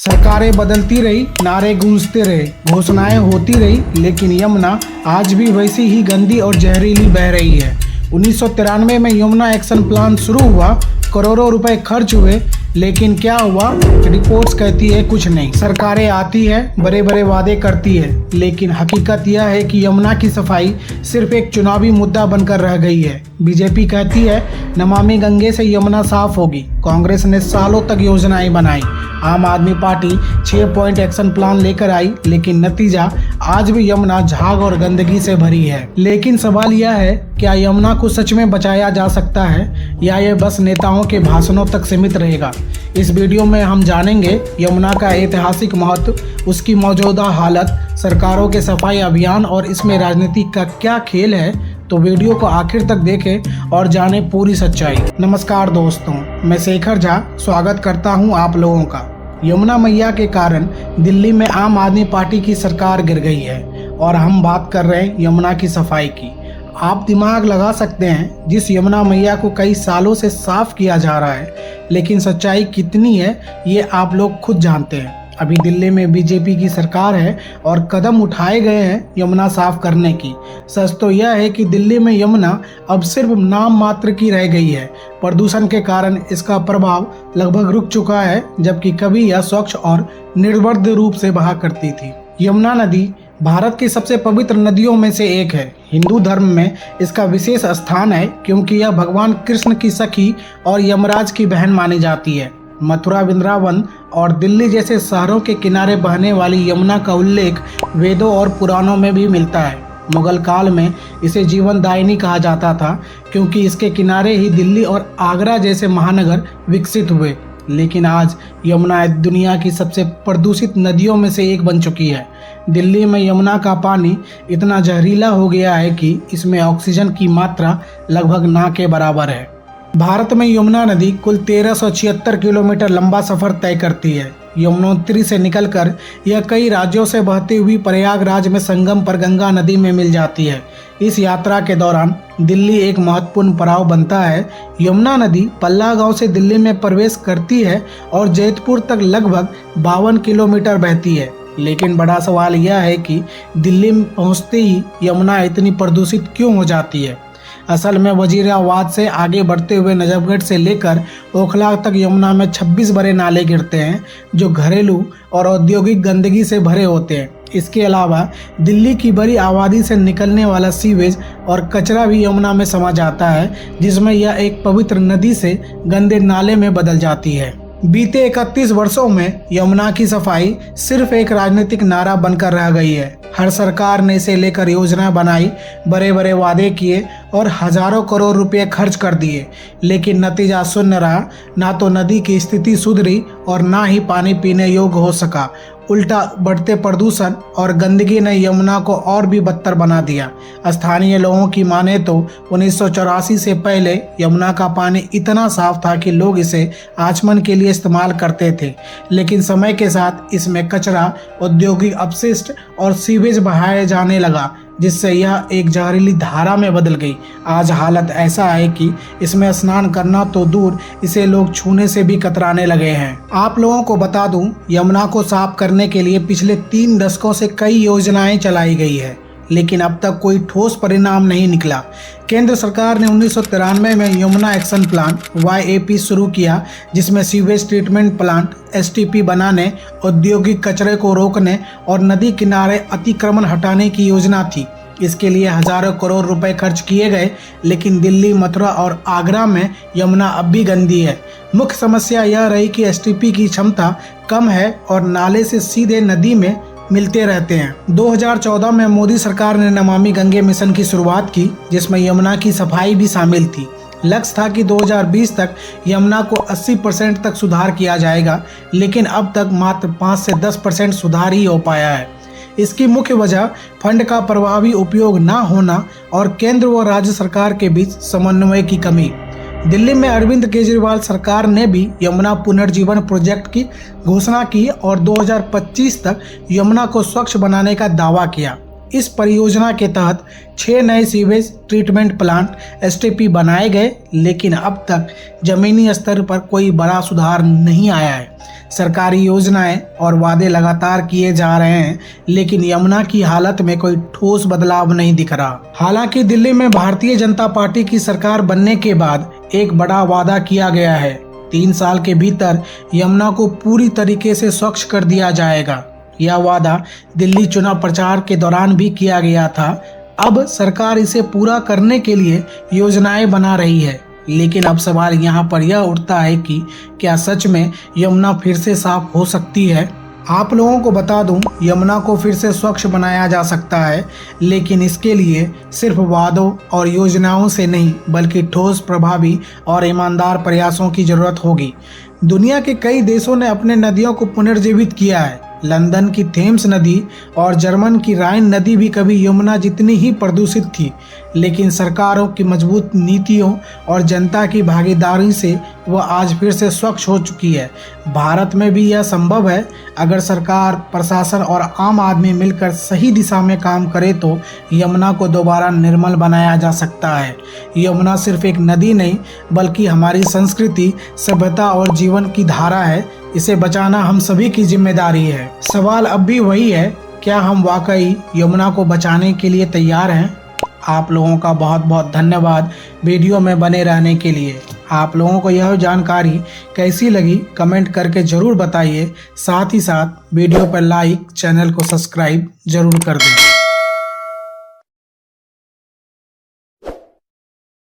सरकारें बदलती रही, नारे गूंजते रहे, घोषणाएं होती रही, लेकिन यमुना आज भी वैसी ही गंदी और जहरीली बह रही है। 1993 में यमुना एक्शन प्लान शुरू हुआ, करोड़ों रुपए खर्च हुए, लेकिन क्या हुआ? रिपोर्ट्स कहती है कुछ नहीं। सरकारें आती है, बड़े बड़े वादे करती है, लेकिन हकीकत यह है कि यमुना की सफाई सिर्फ एक चुनावी मुद्दा बनकर रह गई है। बीजेपी कहती है नमामि गंगे से यमुना साफ होगी। कांग्रेस ने सालों तक योजनाएं बनाई। आम आदमी पार्टी 6 पॉइंट एक्शन प्लान लेकर आई, लेकिन नतीजा आज भी यमुना झाग और गंदगी से भरी है। लेकिन सवाल यह है, क्या यमुना को सच में बचाया जा सकता है या यह बस नेताओं के भाषणों तक सीमित रहेगा? इस वीडियो में हम जानेंगे यमुना का ऐतिहासिक महत्व, उसकी मौजूदा हालत, सरकारों के सफाई अभियान और इसमें राजनीति का क्या खेल है। तो वीडियो को आखिर तक देखें और जाने पूरी सच्चाई। नमस्कार दोस्तों, मैं शेखर झा स्वागत करता हूं आप लोगों का। यमुना मैया के कारण दिल्ली में आम आदमी पार्टी की सरकार गिर गई है और हम बात कर रहे हैं यमुना की सफाई की। आप दिमाग लगा सकते हैं, जिस यमुना मैया को कई सालों से साफ किया जा रहा है, लेकिन सच्चाई कितनी है ये आप लोग खुद जानते हैं। अभी दिल्ली में बीजेपी की सरकार है और कदम उठाए गए हैं यमुना साफ करने की। सच तो यह है कि दिल्ली में यमुना अब सिर्फ नाम मात्र की रह गई है। प्रदूषण के कारण इसका प्रभाव लगभग रुक चुका है, जबकि कभी यह स्वच्छ और निर्विवाद रूप से बहा करती थी। यमुना नदी भारत की सबसे पवित्र नदियों में से एक है। हिंदू धर्म में इसका विशेष स्थान है, क्योंकि यह भगवान कृष्ण की सखी और यमराज की बहन मानी जाती है। मथुरा, वृंदावन और दिल्ली जैसे शहरों के किनारे बहने वाली यमुना का उल्लेख वेदों और पुराणों में भी मिलता है। मुगल काल में इसे जीवन दायिनी कहा जाता था, क्योंकि इसके किनारे ही दिल्ली और आगरा जैसे महानगर विकसित हुए। लेकिन आज यमुना दुनिया की सबसे प्रदूषित नदियों में से एक बन चुकी है। दिल्ली में यमुना का पानी इतना जहरीला हो गया है कि इसमें ऑक्सीजन की मात्रा लगभग ना के बराबर है। भारत में यमुना नदी कुल 1376 किलोमीटर लंबा सफर तय करती है। यमुनोत्री से निकलकर यह कई राज्यों से बहती हुई प्रयागराज में संगम पर गंगा नदी में मिल जाती है। इस यात्रा के दौरान दिल्ली एक महत्वपूर्ण पड़ाव बनता है। यमुना नदी पल्ला गांव से दिल्ली में प्रवेश करती है और जैतपुर तक लगभग 52 किलोमीटर बहती है। लेकिन बड़ा सवाल यह है कि दिल्ली में पहुंचते ही यमुना इतनी प्रदूषित क्यों हो जाती है? असल में वजीराबाद से आगे बढ़ते हुए नजफगढ़ से लेकर ओखला तक यमुना में 26 बड़े नाले गिरते हैं, जो घरेलू और औद्योगिक गंदगी से भरे होते हैं। इसके अलावा दिल्ली की बड़ी आबादी से निकलने वाला सीवेज और कचरा भी यमुना में समा जाता है, जिसमें यह एक पवित्र नदी से गंदे नाले में बदल जाती है। बीते 31 वर्षों में यमुना की सफाई सिर्फ एक राजनीतिक नारा बनकर रह गई है। हर सरकार ने इसे लेकर योजना बनाई, बड़े बड़े वादे किए और हजारों करोड़ रुपए खर्च कर दिए, लेकिन नतीजा शून्य रहा। ना तो नदी की स्थिति सुधरी और ना ही पानी पीने योग्य हो सका। उल्टा बढ़ते प्रदूषण और गंदगी ने यमुना को और भी बदतर बना दिया। स्थानीय लोगों की माने तो 1984 से पहले यमुना का पानी इतना साफ था कि लोग इसे आचमन के लिए इस्तेमाल करते थे, लेकिन समय के साथ इसमें कचरा, औद्योगिक अपशिष्ट और सीवेज बहाया जाने लगा, जिससे यह एक जहरीली धारा में बदल गई। आज हालत ऐसा है कि इसमें स्नान करना तो दूर, इसे लोग छूने से भी कतराने लगे हैं। आप लोगों को बता दूं, यमुना को साफ करने के लिए पिछले 3 दशकों से कई योजनाएं चलाई गई है, लेकिन अब तक कोई ठोस परिणाम नहीं निकला। केंद्र सरकार ने 1993 में यमुना एक्शन प्लान YAP शुरू किया, जिसमें सीवेज ट्रीटमेंट प्लांट STP बनाने, औद्योगिक कचरे को रोकने और नदी किनारे अतिक्रमण हटाने की योजना थी। इसके लिए हजारों करोड़ रुपए खर्च किए गए, लेकिन दिल्ली, मथुरा और आगरा में यमुना अब भी गंदी है। मुख्य समस्या यह रही कि STP की क्षमता कम है और नाले से सीधे नदी में मिलते रहते हैं। 2014 में मोदी सरकार ने नमामि गंगे मिशन की शुरुआत की, जिसमें यमुना की सफाई भी शामिल थी। लक्ष्य था कि 2020 तक यमुना को 80% तक सुधार किया जाएगा, लेकिन अब तक मात्र 5 से 10% सुधार ही हो पाया है। इसकी मुख्य वजह फंड का प्रभावी उपयोग न होना और केंद्र व राज्य सरकार के बीच समन्वय की कमी। दिल्ली में अरविंद केजरीवाल सरकार ने भी यमुना पुनर्जीवन प्रोजेक्ट की घोषणा की और 2025 तक यमुना को स्वच्छ बनाने का दावा किया। इस परियोजना के तहत 6 नए सीवेज ट्रीटमेंट प्लांट एसटीपी बनाए गए, लेकिन अब तक जमीनी स्तर पर कोई बड़ा सुधार नहीं आया है। सरकारी योजनाएं और वादे लगातार किए जा रहे हैं, लेकिन यमुना की हालत में कोई ठोस बदलाव नहीं दिख रहा। हालांकि दिल्ली में भारतीय जनता पार्टी की सरकार बनने के बाद एक बड़ा वादा किया गया है। 3 साल के भीतर यमुना को पूरी तरीके से स्वच्छ कर दिया जाएगा। यह वादा दिल्ली चुनाव प्रचार के दौरान भी किया गया था। अब सरकार इसे पूरा करने के लिए योजनाएं बना रही है, लेकिन अब सवाल यहाँ पर यह उठता है कि क्या सच में यमुना फिर से साफ हो सकती है। आप लोगों को बता दूं, यमुना को फिर से स्वच्छ बनाया जा सकता है, लेकिन इसके लिए सिर्फ वादों और योजनाओं से नहीं, बल्कि ठोस, प्रभावी और ईमानदार प्रयासों की जरूरत होगी। दुनिया के कई देशों ने अपने नदियों को पुनर्जीवित किया है। लंदन की थेम्स नदी और जर्मन की राइन नदी भी कभी यमुना जितनी ही प्रदूषित थी, लेकिन सरकारों की मजबूत नीतियों और जनता की भागीदारी से वह आज फिर से स्वच्छ हो चुकी है। भारत में भी यह संभव है। अगर सरकार, प्रशासन और आम आदमी मिलकर सही दिशा में काम करे तो यमुना को दोबारा निर्मल बनाया जा सकता है। यमुना सिर्फ एक नदी नहीं, बल्कि हमारी संस्कृति, सभ्यता और जीवन की धारा है। इसे बचाना हम सभी की जिम्मेदारी है। सवाल अब भी वही है, क्या हम वाकई यमुना को बचाने के लिए तैयार हैं? आप लोगों का बहुत बहुत धन्यवाद वीडियो में बने रहने के लिए। आप लोगों को यह जानकारी कैसी लगी कमेंट करके ज़रूर बताइए। साथ ही साथ वीडियो पर लाइक, चैनल को सब्सक्राइब ज़रूर कर दें।